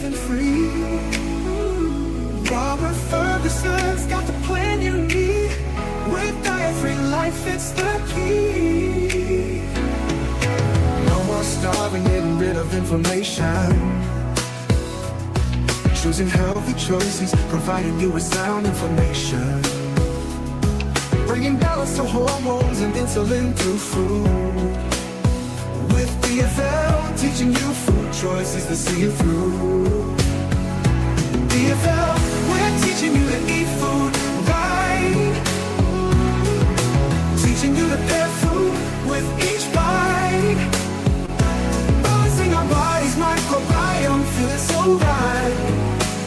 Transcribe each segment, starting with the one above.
and free. Robert Ferguson's got the plan you need. With diet-free life, it's the key. No more starving, getting rid of inflammation. Choosing healthy choices, providing you with sound information. Bringing balance to hormones and insulin through food. With DFL, teaching you food choices to see you through. DFL, we're teaching you to eat food right. Teaching you to pair food with each bite. Balancing our body's microbiome, feeling so right.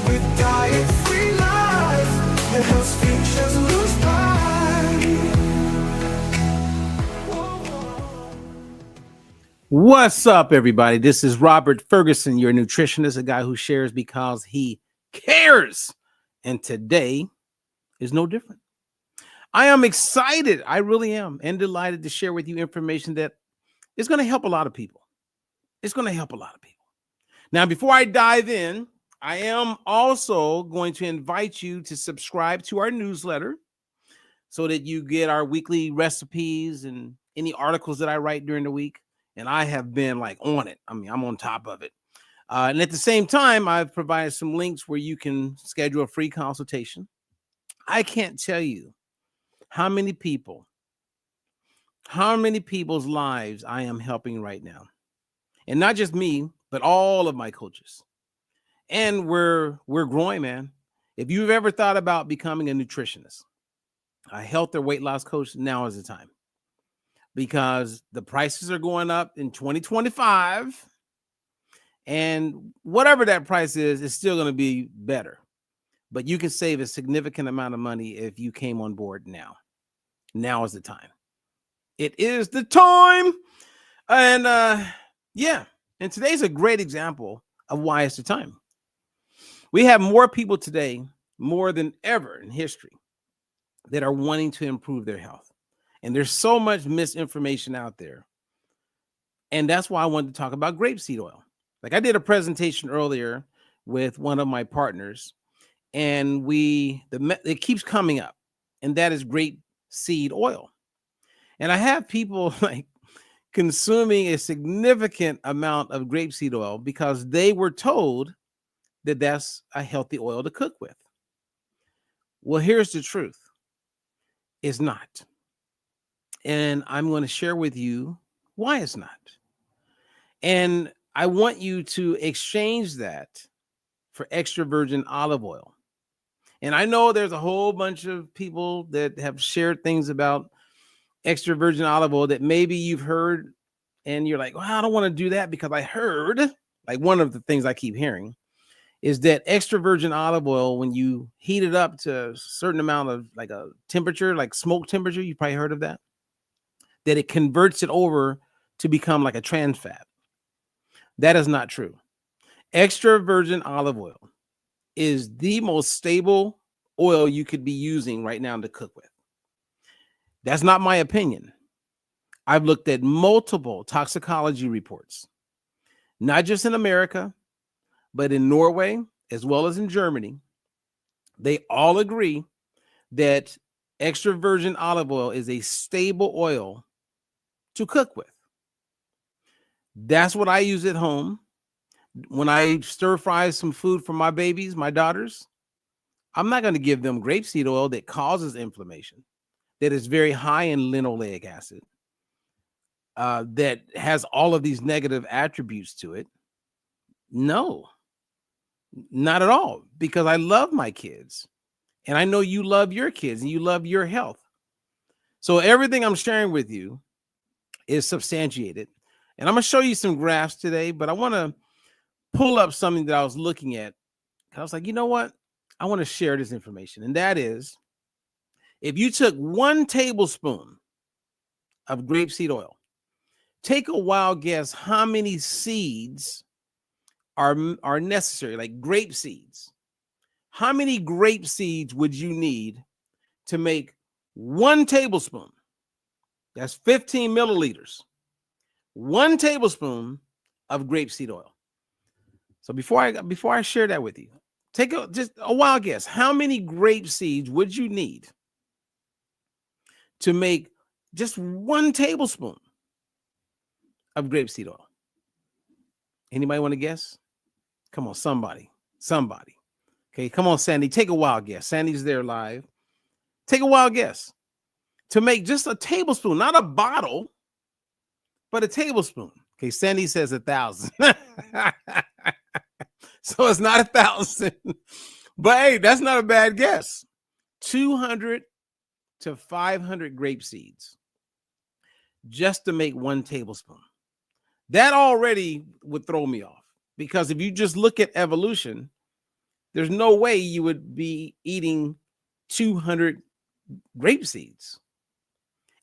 With diet-free life, the health features lose What's up, everybody? This is Robert Ferguson, your nutritionist, a guy who shares because he cares. And today is no different. I am excited. I really am, and delighted to share with you information that is going to help a lot of people. It's going to help a lot of people. Now, before I dive in, I am also going to invite you to subscribe to our newsletter so that you get our weekly recipes and any articles that I write during the week. And I have been like on it. I mean, I'm on top of it. And at the same time, I've provided some links where you can schedule a free consultation. I can't tell you how many people's lives I am helping right now. And not just me, but all of my coaches. And we're growing, man. If you've ever thought about becoming a nutritionist, a health or weight loss coach, now is the time. Because the prices are going up in 2025. And whatever that price is, it's still going to be better. But you can save a significant amount of money if you came on board now. Now is the time. It is the time. And yeah, and today's a great example of why it's the time. We have more people today, more than ever in history, that are wanting to improve their health. And there's so much misinformation out there. And that's why I wanted to talk about grape seed oil. Like I did a presentation earlier with one of my partners, and it keeps coming up, and that is grape seed oil. And I have people like consuming a significant amount of grape seed oil because they were told that that's a healthy oil to cook with. Well, here's the truth. It's not. And I'm going to share with you why it's not. And I want you to exchange that for extra virgin olive oil. And I know there's a whole bunch of people that have shared things about extra virgin olive oil that maybe you've heard and you're like, well, I don't want to do that because I heard, like one of the things I keep hearing is that extra virgin olive oil, when you heat it up to a certain amount of like a temperature, like smoke temperature, you probably heard of that it converts it over to become like a trans fat. That is not true. Extra virgin olive oil is the most stable oil you could be using right now to cook with. That's not my opinion. I've looked at multiple toxicology reports, not just in America, but in Norway, as well as in Germany. They all agree that extra virgin olive oil is a stable oil to cook with. That's what I use at home. When I stir fry some food for my babies, my daughters, I'm not going to give them grapeseed oil that causes inflammation, that is very high in linoleic acid, that has all of these negative attributes to it. No, not at all, because I love my kids. And I know you love your kids and you love your health. So everything I'm sharing with you is substantiated. And I'm going to show you some graphs today, but I want to pull up something that I was looking at. I was like, you know what? I want to share this information. And that is, if you took 1 tablespoon of grapeseed oil, take a wild guess how many seeds are necessary, like grape seeds. How many grape seeds would you need to make 1 tablespoon? That's 15 milliliters. 1 tablespoon of grapeseed oil. So before I share that with you, take just a wild guess. How many grape seeds would you need to make just 1 tablespoon of grapeseed oil? Anybody want to guess? Come on, somebody. Okay, come on, Sandy. Take a wild guess. Sandy's there live. Take a wild guess to make just a tablespoon, not a bottle, but a tablespoon. Okay, Sandy says 1,000. So it's not 1,000. But hey, that's not a bad guess. 200 to 500 grape seeds just to make 1 tablespoon. That already would throw me off, because if you just look at evolution, there's no way you would be eating 200 grape seeds.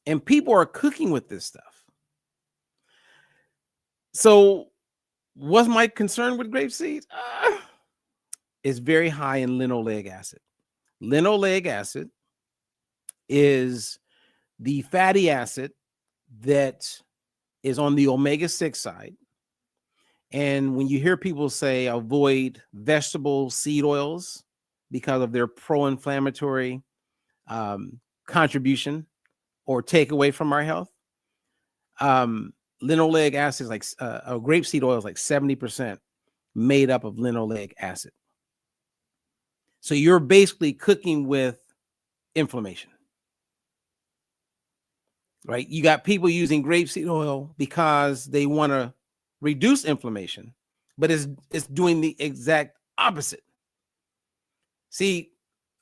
And people are cooking with this stuff. So what's my concern with grape seeds? It's very high in linoleic acid. Linoleic acid is the fatty acid that is on the omega-6 side. And when you hear people say avoid vegetable seed oils because of their pro-inflammatory contribution or take away from our health, linoleic acid is like grapeseed oil is like 70% made up of linoleic acid. So you're basically cooking with inflammation, right? You got people using grapeseed oil because they want to reduce inflammation, but it's doing the exact opposite. See,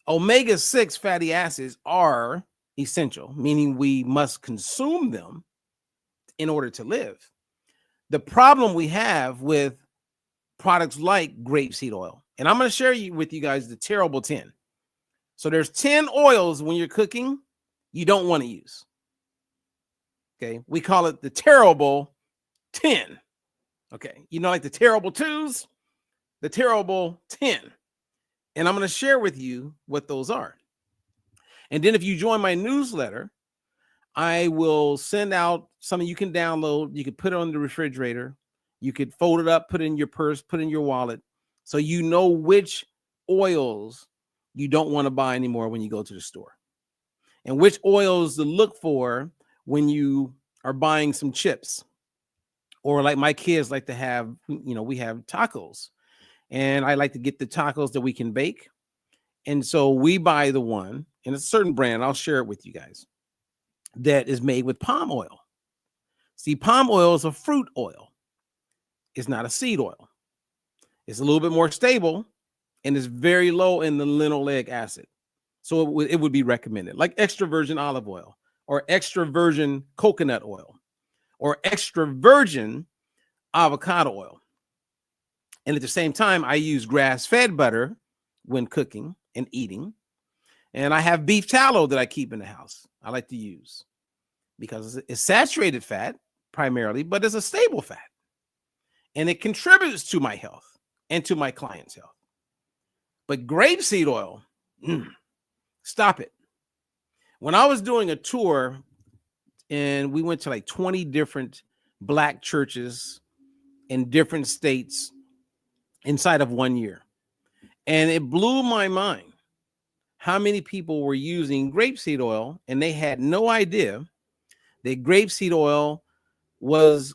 omega-6 fatty acids are essential, meaning we must consume them in order to live. The problem we have with products like grapeseed oil, and I'm going to share with you guys the terrible 10. So there's 10 oils when you're cooking you don't want to use. Okay, we call it the terrible 10. Okay, you know, like the terrible 2s, the terrible 10. And I'm going to share with you what those are. And then if you join my newsletter, I will send out something you can download. You could put it on the refrigerator. You could fold it up, put it in your purse, put it in your wallet, so you know which oils you don't want to buy anymore when you go to the store, and which oils to look for when you are buying some chips, or like my kids like to have, you know, we have tacos, and I like to get the tacos that we can bake. And so we buy the one, and it's a certain brand, I'll share it with you guys, that is made with palm oil. See, palm oil is a fruit oil. It's not a seed oil. It's a little bit more stable, and it's very low in the linoleic acid. So it would be recommended, like extra virgin olive oil, or extra virgin coconut oil, or extra virgin avocado oil. And at the same time, I use grass-fed butter when cooking and eating. And I have beef tallow that I keep in the house. I like to use because it's saturated fat primarily, but it's a stable fat. And it contributes to my health and to my clients' health. But grapeseed oil, stop it. When I was doing a tour, and we went to like 20 different Black churches in different states inside of 1 year. And it blew my mind how many people were using grapeseed oil, and they had no idea that grapeseed oil was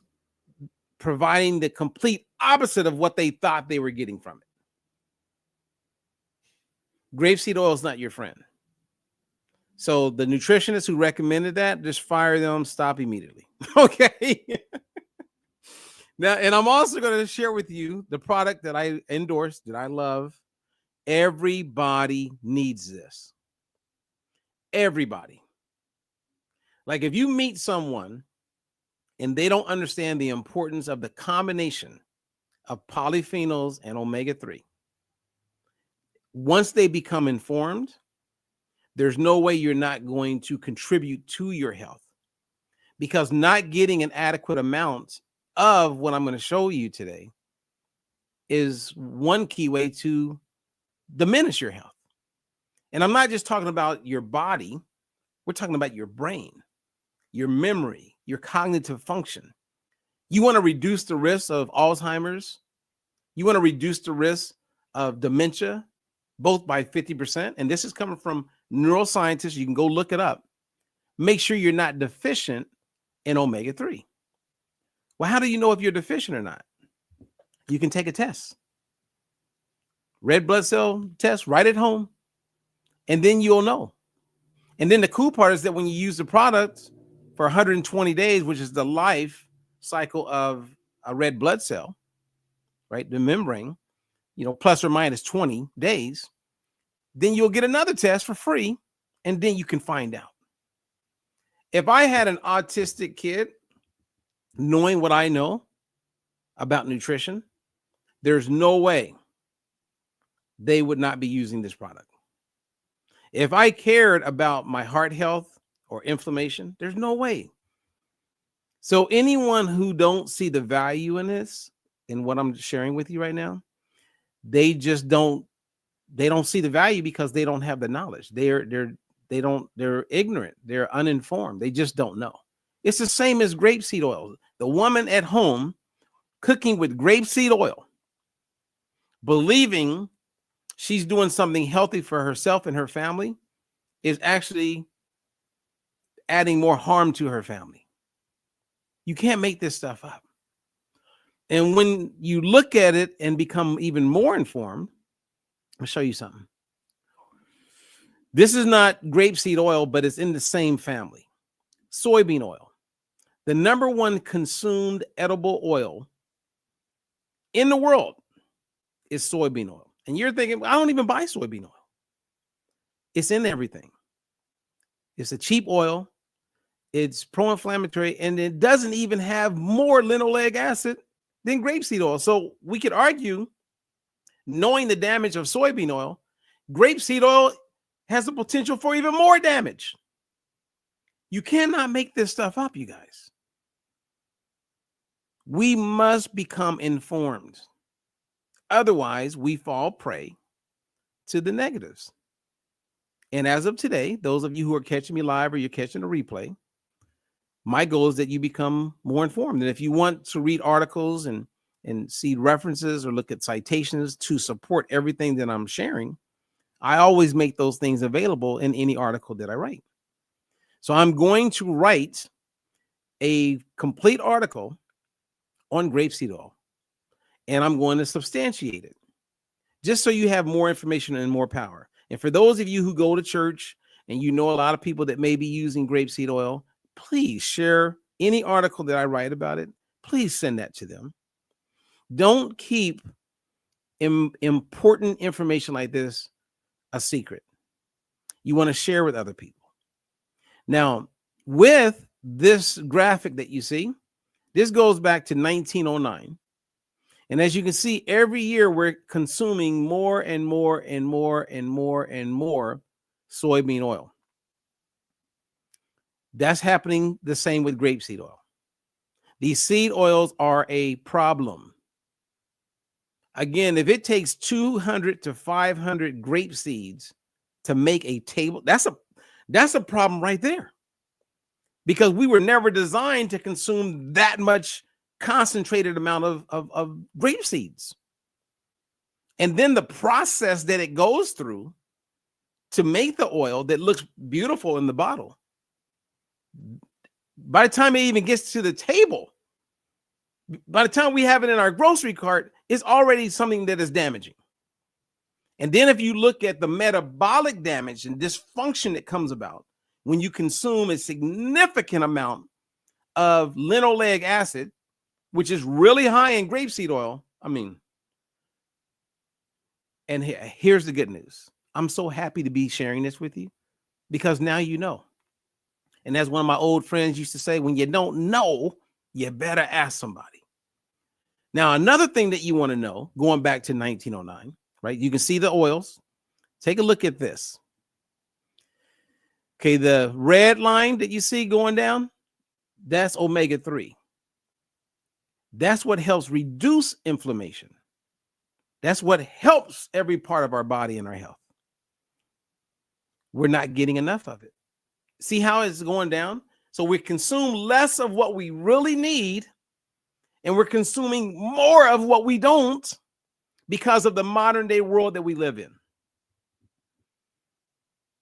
providing the complete opposite of what they thought they were getting from it. Grapeseed oil is not your friend. So the nutritionist who recommended that, just fire them, stop immediately. Okay. Now, and I'm also going to share with you the product that I endorse, that I love. Everybody needs this. Everybody. Like if you meet someone and they don't understand the importance of the combination of polyphenols and omega-3, once they become informed, there's no way you're not going to contribute to your health, because not getting an adequate amount of what I'm going to show you today is one key way to diminish your health. And I'm not just talking about your body. We're talking about your brain, your memory, your cognitive function. You want to reduce the risk of Alzheimer's, You want to reduce the risk of dementia, both by 50%. And this is coming from neuroscientists. You can go look it up. Make sure you're not deficient in omega-3. Well, how do you know if you're deficient or not? You can take a test. Red blood cell test right at home. And then you'll know. And then the cool part is that when you use the product for 120 days, which is the life cycle of a red blood cell, right? The membrane, plus or minus 20 days, then you'll get another test for free, and then you can find out. If I had an autistic kid, knowing what I know about nutrition, there's no way they would not be using this product. If I cared about my heart health or inflammation, there's no way. So anyone who don't see the value in this, in what I'm sharing with you right now, they don't see the value because they don't have the knowledge. They're ignorant. They're uninformed. They just don't know. It's the same as grape seed oil. The woman at home cooking with grape seed oil, believing she's doing something healthy for herself and her family, is actually adding more harm to her family. You can't make this stuff up. And when you look at it and become even more informed, I'll show you something. This is not grapeseed oil, but it's in the same family. Soybean oil. The number one consumed edible oil in the world is soybean oil. And you're thinking, I don't even buy soybean oil. It's in everything. It's a cheap oil. It's pro-inflammatory, and it doesn't even have more linoleic acid than grapeseed oil. So we could argue, knowing the damage of soybean oil, grapeseed oil has the potential for even more damage. You cannot make this stuff up, you guys. We must become informed. Otherwise, we fall prey to the negatives. And as of today, those of you who are catching me live or you're catching a replay, my goal is that you become more informed. And if you want to read articles and see references or look at citations to support everything that I'm sharing, I always make those things available in any article that I write. So I'm going to write a complete article on grapeseed oil, and I'm going to substantiate it just so you have more information and more power. And for those of you who go to church and you know a lot of people that may be using grapeseed oil, please share any article that I write about it. Please send that to them. Don't keep important information like this a secret. You want to share with other people. Now, with this graphic that you see, this goes back to 1909. And as you can see, every year we're consuming more and more and more and more and more soybean oil. That's happening the same with grapeseed oil. These seed oils are a problem. Again, if it takes 200 to 500 grape seeds to make a table, that's a problem right there. Because we were never designed to consume that much concentrated amount of grape seeds. And then the process that it goes through to make the oil that looks beautiful in the bottle, by the time it even gets to the table, by the time we have it in our grocery cart, it's already something that is damaging. And then if you look at the metabolic damage and dysfunction that comes about when you consume a significant amount of linoleic acid, which is really high in grapeseed oil, and here's the good news. I'm so happy to be sharing this with you because now you know. And as one of my old friends used to say, when you don't know, you better ask somebody. Now, another thing that you want to know, going back to 1909, right? You can see the oils. Take a look at this. Okay, the red line that you see going down, that's omega-3. That's what helps reduce inflammation. That's what helps every part of our body and our health. We're not getting enough of it. See how it's going down? So we consume less of what we really need, and we're consuming more of what we don't. because of the modern day world that we live in.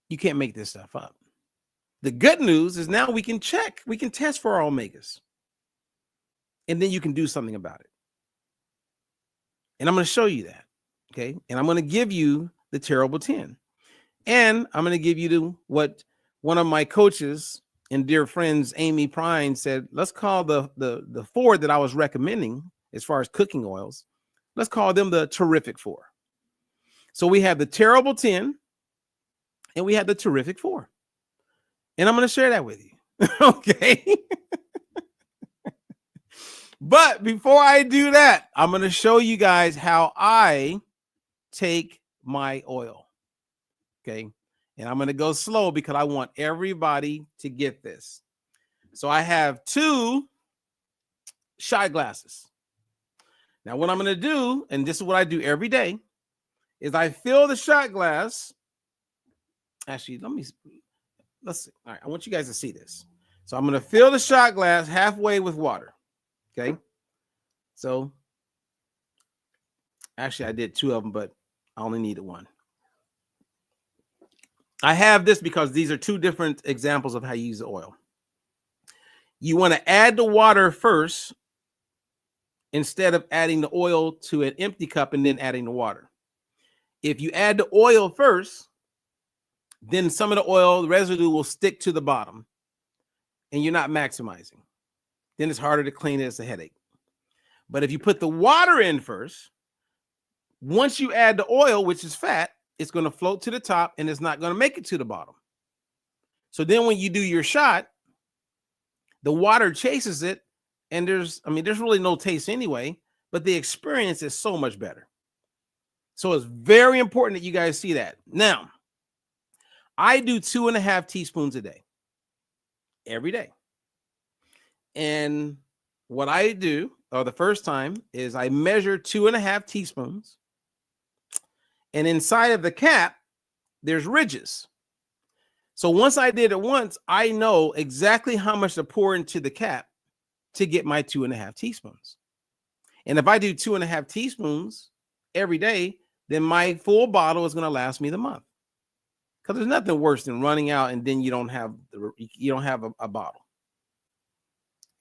You can't make this stuff up. The good news is now we can test for our omegas, and then you can do something about it. And I'm going to show you that. Okay. And I'm going to give you the terrible 10. And I'm going to give you what one of my coaches and dear friends, Amy Prine, said, let's call the 4 that I was recommending as far as cooking oils. Let's call them the terrific 4. So we have the terrible 10 and we have the terrific 4. And I'm going to share that with you. Okay. But before I do that, I'm going to show you guys how I take my oil. Okay. And I'm going to go slow because I want everybody to get this. So I have 2 shot glasses. Now, what I'm going to do, and this is what I do every day, is I fill the shot glass. Actually, let's see. All right. I want you guys to see this. So I'm going to fill the shot glass halfway with water. Okay. So actually I did 2 of them, but I only needed 1. I have this because these are 2 different examples of how you use the oil. You want to add the water first instead of adding the oil to an empty cup and then adding the water. If you add the oil first, then some of the oil residue will stick to the bottom and you're not maximizing. Then it's harder to clean it. It's a headache. But if you put the water in first, once you add the oil, which is fat, it's going to float to the top and it's not going to make it to the bottom. So then when you do your shot, the water chases it and there's really no taste anyway, but the experience is so much better. So it's very important that you guys see that. Now, I do 2.5 teaspoons a day, every day. And what I do, or the first time, is I measure 2.5 teaspoons. And inside of the cap, there's ridges. So once I did it once, I know exactly how much to pour into the cap to get my 2.5 teaspoons. And if I do 2.5 teaspoons every day, then my full bottle is going to last me the month. Because there's nothing worse than running out and then you don't have a bottle.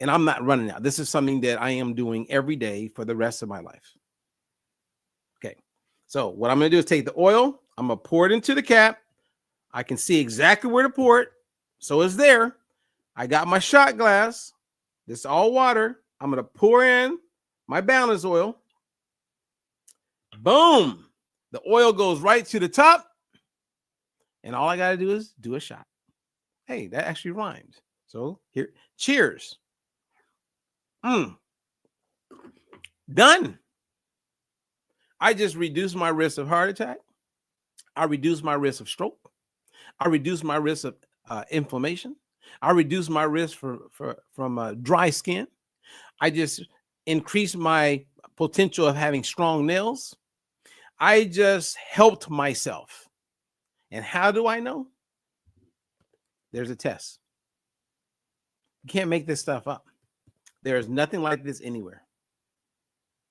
And I'm not running out. This is something that I am doing every day for the rest of my life. Okay. So what I'm going to do is take the oil. I'm going to pour it into the cap. I can see exactly where to pour it. So it's there. I got my shot glass. This is all water. I'm going to pour in my balance oil. Boom. The oil goes right to the top. And all I got to do is do a shot. Hey, that actually rhymed. So here, cheers. Done. I just reduced my risk of heart attack. I reduced my risk of stroke. I reduced my risk of inflammation. I reduced my risk from dry skin. I just increased my potential of having strong nails. I just helped myself. And how do I know? There's a test. You can't make this stuff up. There is nothing like this anywhere.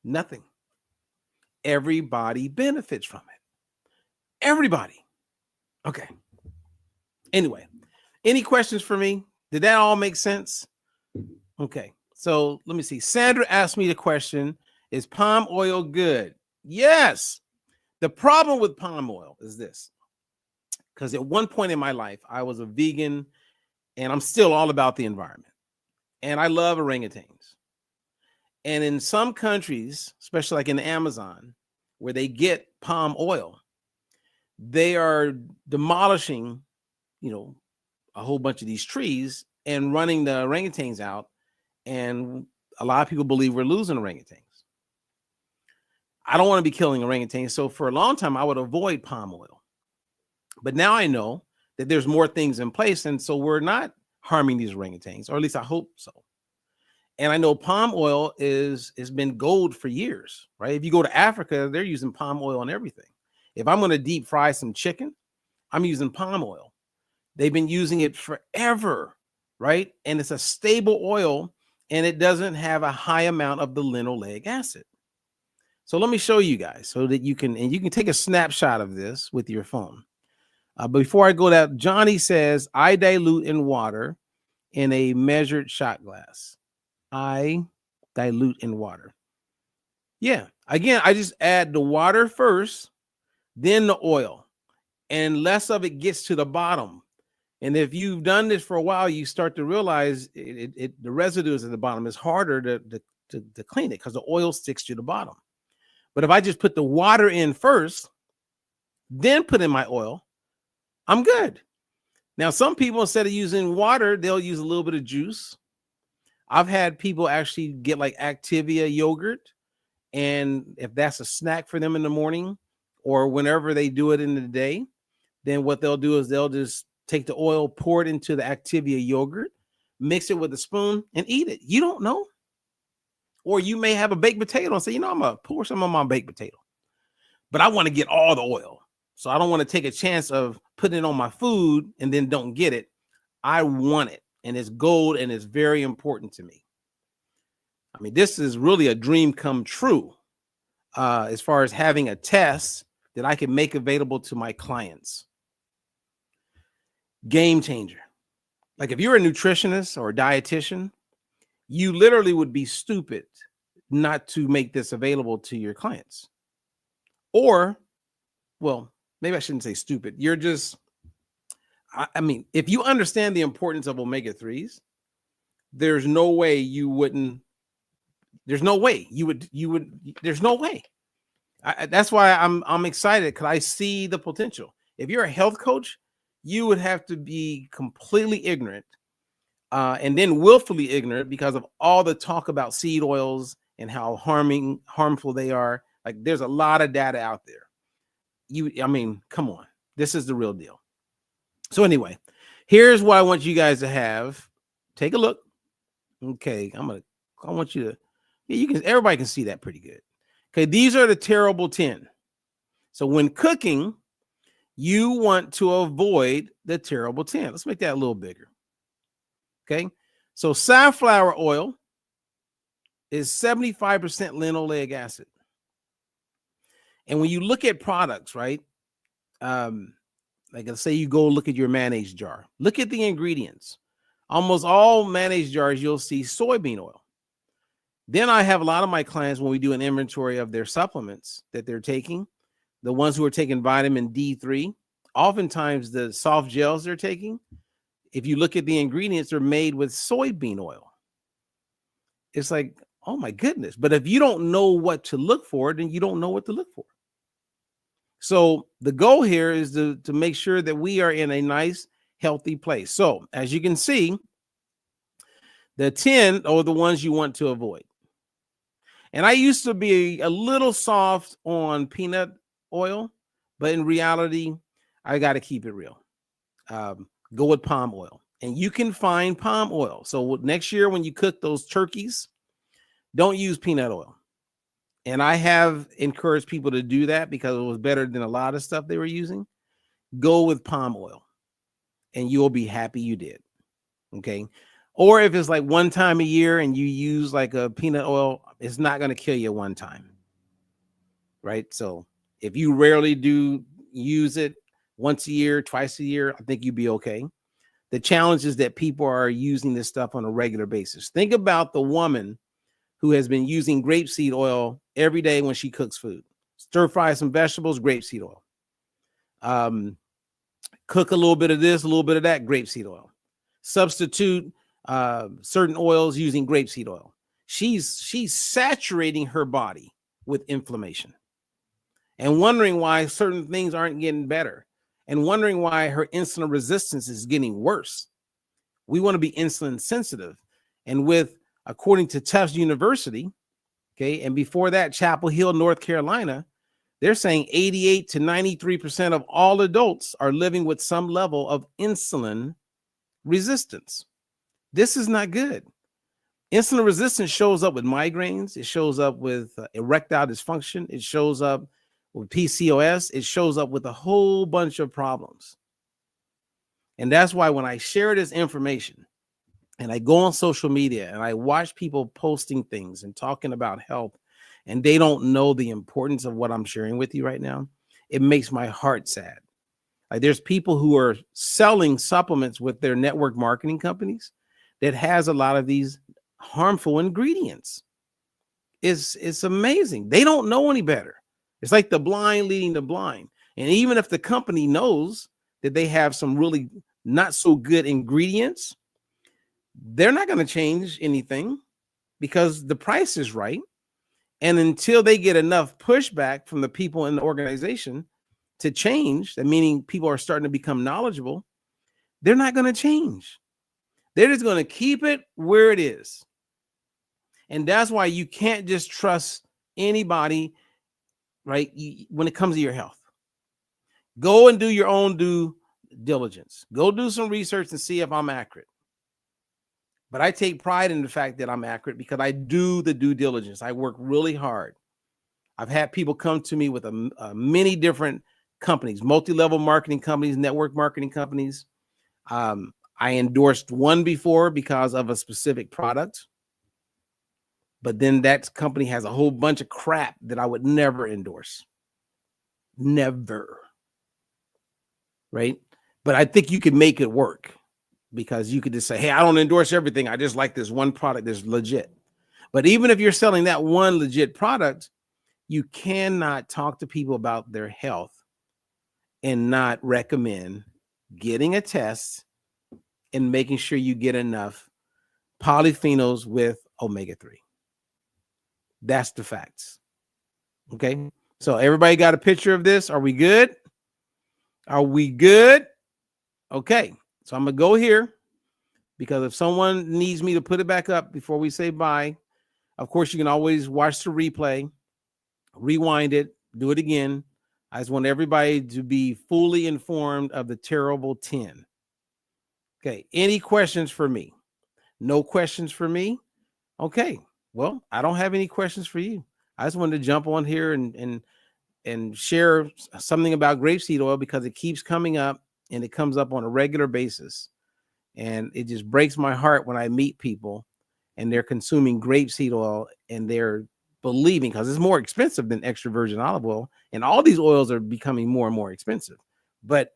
Nothing. Everybody benefits from it. Everybody. Okay. Anyway, any questions for me? Did that all make sense? Okay. So let me see. Sandra asked me the question, is palm oil good? Yes. The problem with palm oil is this. Because at one point in my life, I was a vegan and I'm still all about the environment. And I love orangutans. And in some countries, especially like in the Amazon, where they get palm oil, they are demolishing, a whole bunch of these trees and running the orangutans out. And a lot of people believe we're losing orangutans. I don't want to be killing orangutans. So for a long time, I would avoid palm oil. But now I know that there's more things in place. And so we're not harming these orangutans, or at least I hope so. And I know palm oil has been gold for years, right? If you go to Africa, they're using palm oil on everything. If I'm going to deep fry some chicken, I'm using palm oil. They've been using it forever, right? And it's a stable oil and it doesn't have a high amount of the linoleic acid. So let me show you guys so that you can take a snapshot of this with your phone. But before I go that, Johnny says, I dilute in water in a measured shot glass. I dilute in water. Yeah. Again, I just add the water first, then the oil, and less of it gets to the bottom. And if you've done this for a while, you start to realize the residues at the bottom is harder to clean it because the oil sticks to the bottom. But if I just put the water in first, then put in my oil, I'm good. Now, some people, instead of using water, they'll use a little bit of juice. I've had people actually get like Activia yogurt. And if that's a snack for them in the morning or whenever they do it in the day, then what they'll do is they'll just take the oil, pour it into the Activia yogurt, mix it with a spoon and eat it. You don't know. Or you may have a baked potato and say, I'm going to pour some on my baked potato, but I want to get all the oil. So I don't want to take a chance of putting it on my food and then don't get it. I want it, and it's gold, and it's very important to me. I mean, this is really a dream come true as far as having a test that I can make available to my clients. Game changer. Like if you're a nutritionist or a dietitian, you literally would be stupid not to make this available to your clients. Or, well, maybe I shouldn't say stupid. You're just, I mean, if you understand the importance of omega-3s, there's no way you wouldn't, there's no way you would, there's no way. That's why I'm excited, because I see the potential. If you're a health coach, you would have to be completely ignorant and then willfully ignorant because of all the talk about seed oils and how harmful they are. Like there's a lot of data out there. I mean, come on, this is the real deal. So anyway, here's what I want you guys to have. Take a look. Okay, I want you to, everybody can see that pretty good. Okay, these are the terrible 10. So when cooking, you want to avoid the terrible 10. Let's make that a little bigger. Okay, so safflower oil is 75% linoleic acid. And when you look at products, right, like let's say you go look at your mayonnaise jar, look at the ingredients. Almost all mayonnaise jars, you'll see soybean oil. Then I have a lot of my clients, when we do an inventory of their supplements that they're taking, the ones who are taking vitamin D3, oftentimes the soft gels they're taking, if you look at the ingredients, they're made with soybean oil. It's like, oh my goodness. But if you don't know what to look for, then you don't know what to look for. So the goal here is to make sure that we are in a nice, healthy place. So as you can see, the 10 are the ones you want to avoid. And I used to be a little soft on peanut oil, but in reality, I got to keep it real. Go with palm oil, and you can find palm oil. So next year, when you cook those turkeys, don't use peanut oil. And I have encouraged people to do that because it was better than a lot of stuff they were using. Go with palm oil, and you'll be happy you did. Okay. Or if it's like one time a year and you use like a peanut oil, it's not going to kill you one time. Right. So if you rarely do use it once a year, twice a year, I think you'd be okay. The challenge is that people are using this stuff on a regular basis. Think about the woman who has been using grapeseed oil every day when she cooks food. Stir fry some vegetables, grapeseed oil. Cook a little bit of this, a little bit of that, grapeseed oil. Substitute certain oils using grapeseed oil. She's saturating her body with inflammation and wondering why certain things aren't getting better and wondering why her insulin resistance is getting worse. We want to be insulin sensitive. And according to Tufts University, okay, and before that, Chapel Hill, North Carolina, they're saying 88 to 93% of all adults are living with some level of insulin resistance. This is not good. Insulin resistance shows up with migraines. It shows up with erectile dysfunction. It shows up with PCOS. It shows up with a whole bunch of problems. And that's why when I share this information and I go on social media and I watch people posting things and talking about health and they don't know the importance of what I'm sharing with you right now, it makes my heart sad. Like there's people who are selling supplements with their network marketing companies that has a lot of these harmful ingredients. It's amazing. They don't know any better. It's like the blind leading the blind. And even if the company knows that they have some really not so good ingredients, they're not going to change anything because the price is right. And until they get enough pushback from the people in the organization to change, that meaning people are starting to become knowledgeable, they're not going to change. They're just going to keep it where it is. And that's why you can't just trust anybody, right? When it comes to your health, go and do your own due diligence. Go do some research and see if I'm accurate. But I take pride in the fact that I'm accurate because I do the due diligence. I work really hard. I've had people come to me with many different companies, multi-level marketing companies, network marketing companies. I endorsed one before because of a specific product. But then that company has a whole bunch of crap that I would never endorse. Never. Right? But I think you could make it work because you could just say, hey, I don't endorse everything. I just like this one product that's legit. But even if you're selling that one legit product, you cannot talk to people about their health and not recommend getting a test and making sure you get enough polyphenols with omega-3. That's the facts. Okay. So everybody got a picture of this? Are we good? Are we good? Okay. So I'm going to go here because if someone needs me to put it back up before we say bye, of course, you can always watch the replay, rewind it, do it again. I just want everybody to be fully informed of the terrible 10. Okay. Any questions for me? No questions for me? Okay. Well, I don't have any questions for you. I just wanted to jump on here and share something about grapeseed oil because it keeps coming up and it comes up on a regular basis. And it just breaks my heart when I meet people and they're consuming grapeseed oil and they're believing, because it's more expensive than extra virgin olive oil. And all these oils are becoming more and more expensive. But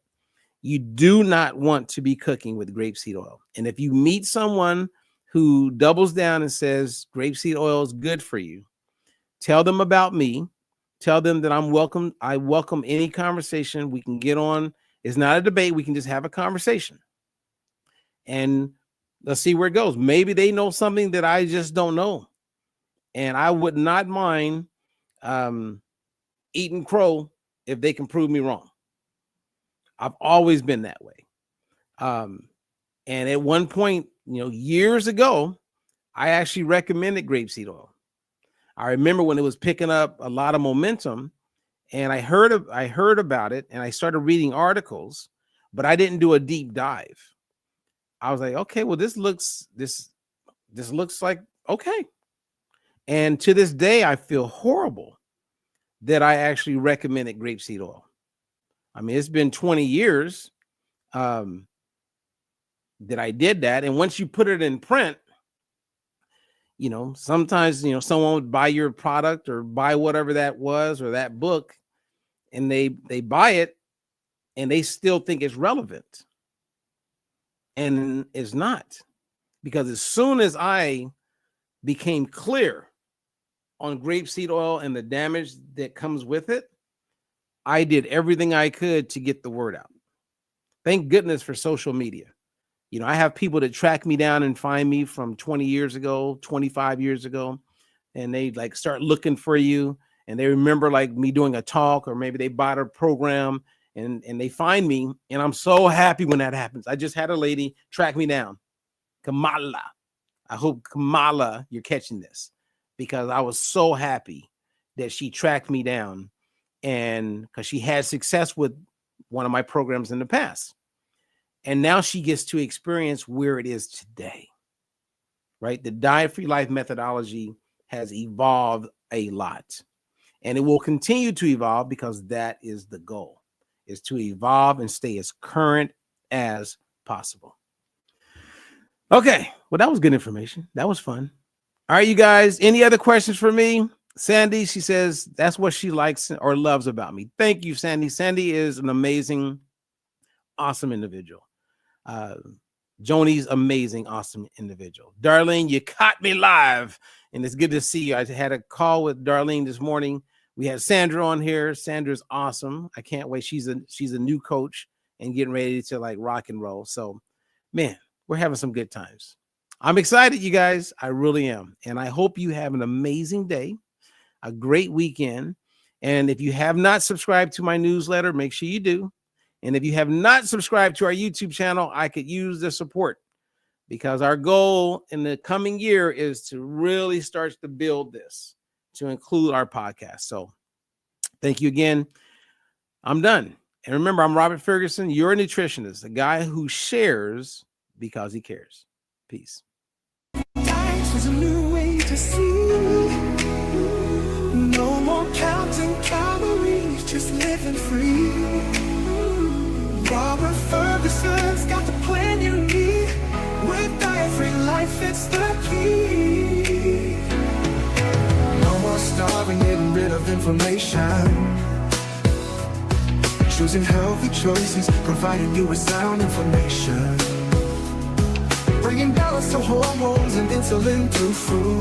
you do not want to be cooking with grapeseed oil. And if you meet someone who doubles down and says grapeseed oil is good for you, tell them about me. Tell them that I'm welcome. I welcome any conversation we can get on. It's not a debate. We can just have a conversation. And let's see where it goes. Maybe they know something that I just don't know. And I would not mind eating crow if they can prove me wrong. I've always been that way. And at one point, years ago, I actually recommended grapeseed oil. I remember when it was picking up a lot of momentum and I heard about it and I started reading articles, but I didn't do a deep dive. I was like, okay, well, this looks like okay. And to this day, I feel horrible that I actually recommended grapeseed oil. I mean, it's been 20 years that I did that. And once you put it in print, sometimes, someone would buy your product or buy whatever that was or that book, and they buy it and they still think it's relevant. And it's not, because as soon as I became clear on grapeseed oil and the damage that comes with it, I did everything I could to get the word out. Thank goodness for social media. I have people that track me down and find me from 20 years ago, 25 years ago, and they start looking for you and they remember me doing a talk, or maybe they bought a program and they find me. And I'm so happy when that happens. I just had a lady track me down, Kamala. I hope, Kamala, you're catching this, because I was so happy that she tracked me down, and because she had success with one of my programs in the past. And now she gets to experience where it is today, right? The diet-free life methodology has evolved a lot, and it will continue to evolve because that is the goal, is to evolve and stay as current as possible. Okay, well, that was good information. That was fun. All right, you guys, any other questions for me? Sandy, she says that's what she likes or loves about me. Thank you, Sandy. Sandy is an amazing, awesome individual. Joni's amazing, awesome individual. Darlene, you caught me live, and it's good to see you. I had a call with Darlene this morning. We had Sandra on here. Sandra's awesome. I can't wait. She's a new coach and getting ready to like rock and roll. So, man, we're having some good times. I'm excited, you guys. I really am. And I hope you have an amazing day, a great weekend. And if you have not subscribed to my newsletter, make sure you do. And if you have not subscribed to our YouTube channel, I could use the support, because our goal in the coming year is to really start to build this to include our podcast. So thank you again. I'm done. And remember, I'm Robert Ferguson. You're a nutritionist, a guy who shares because he cares. Peace. There's a new way to see. No more counting calories, just living free. Robert Ferguson's got the plan you need. With diet-free life, it's the key. No more starving, getting rid of inflammation. Choosing healthy choices, providing you with sound information. Bringing balance to hormones and insulin through food.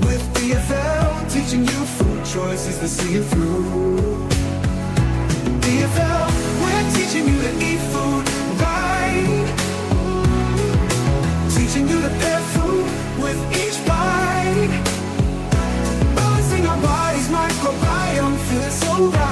With DFL, teaching you food choices that see you through. DFL, we're teaching you to eat food right. Teaching you to pair food with each bite. Balancing our body's microbiome, feels so right.